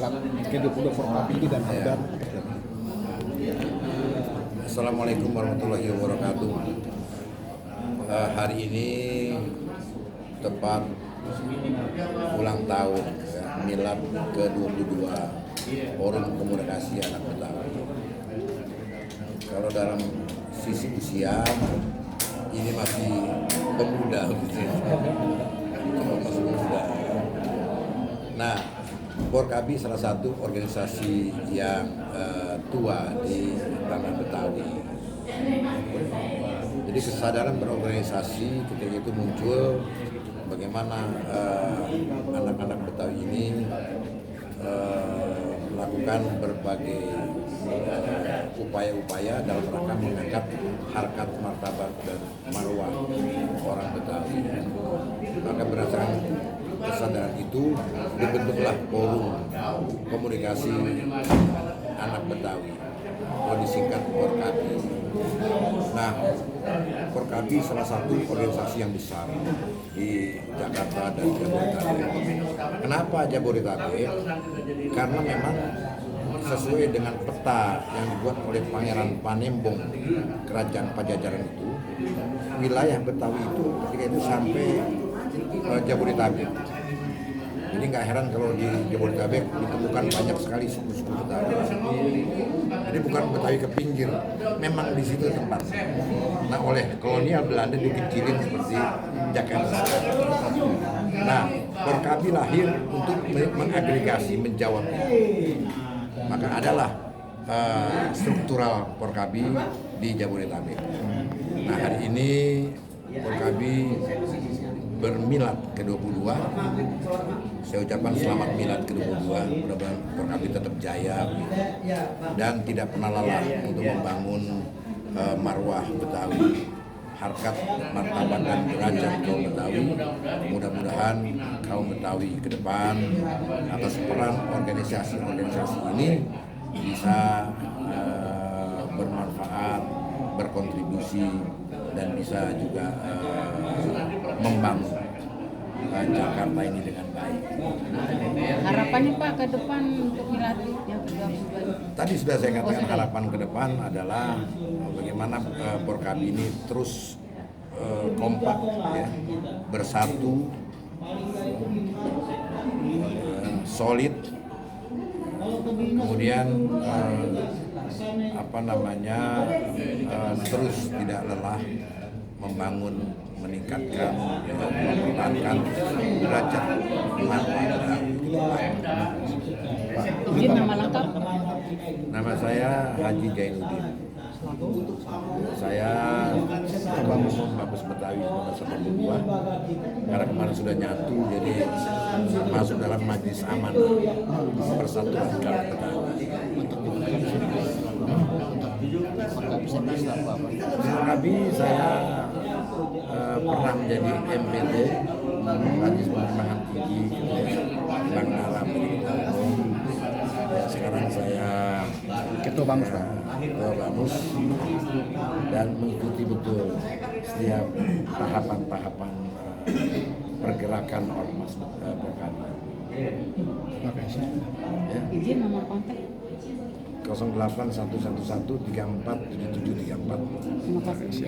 Pak Kedeput Forkapilri dan Hamdan. Assalamualaikum warahmatullahi wabarakatuh. Hari ini tepat ulang tahun ya, milad ke-22 Forum Komunikasi Anak Betawi. Kalau dalam sisi usia ini masih pemuda, masih muda. Nah, Forkabi salah satu organisasi yang tua di tanah Betawi. Jadi kesadaran berorganisasi ketika itu muncul bagaimana anak-anak Betawi ini melakukan berbagai upaya-upaya dalam rangka mengangkat harkat martabat dan marwah orang Betawi. Maka berdasarkan kesadaran itu dibentuklah Forum Komunikasi Anak Betawi, atau disingkat Forkabi. Nah, Forkabi salah satu organisasi yang besar di Jakarta dan Jabodetabek. Kenapa Jabodetabek? Karena memang sesuai dengan peta yang dibuat oleh Pangeran Panembong Kerajaan Pajajaran itu, wilayah Betawi itu ketika itu sampai Jabodetabek. Jadi nggak heran kalau di Jabodetabek ditemukan banyak sekali suku-suku Betawi. Jadi bukan Betawi ke pinggir, memang di situ tempatnya. Nah, oleh kolonial Belanda dikecilin seperti Jakarta. Nah, Forkabi lahir untuk mengagregasi, menjawab itu. Maka adalah struktural Forkabi di Jabodetabek. Nah, hari ini Forkabi bermilad ke-22. Saya ucapkan selamat milad ke-22. Mudah-mudahan Forkabi tetap jaya dan tidak pernah lelah untuk membangun marwah Betawi, harkat, martabat dan derajat kaum Betawi. Mudah-mudahan kaum Betawi ke depan atas peran organisasi-organisasi ini bisa bermanfaat, berkontribusi dan bisa juga membangun Jakarta ini dengan baik. Harapannya Pak ke depan untuk milad yang ke-22? Tadi sudah saya katakan harapan ke depan adalah bagaimana Forkabi ini terus kompak, ya, bersatu, solid, kemudian terus tidak lelah membangun, meningkatkan, mempertahankan derajat marwah. Izin nama lengkap? Nama saya Haji Jainuddin. Saya Ketua Umum Mabes Betawi 1982. Karena kemarin sudah nyatu, jadi masuk dalam Majelis Amanah Persatuan Kaum Betawi. Forkabi saya pernah menjadi MPT, Majelis Pertimbangan Tinggi Bank Arab. Sekarang saya Ketua Bamus, Pak. Ketua Bamus dan mengikuti betul setiap tahapan-tahapan pergerakan ormas Forkabi. Ya. Izin nomor kontak? 08 111 34 7734. Terima kasih.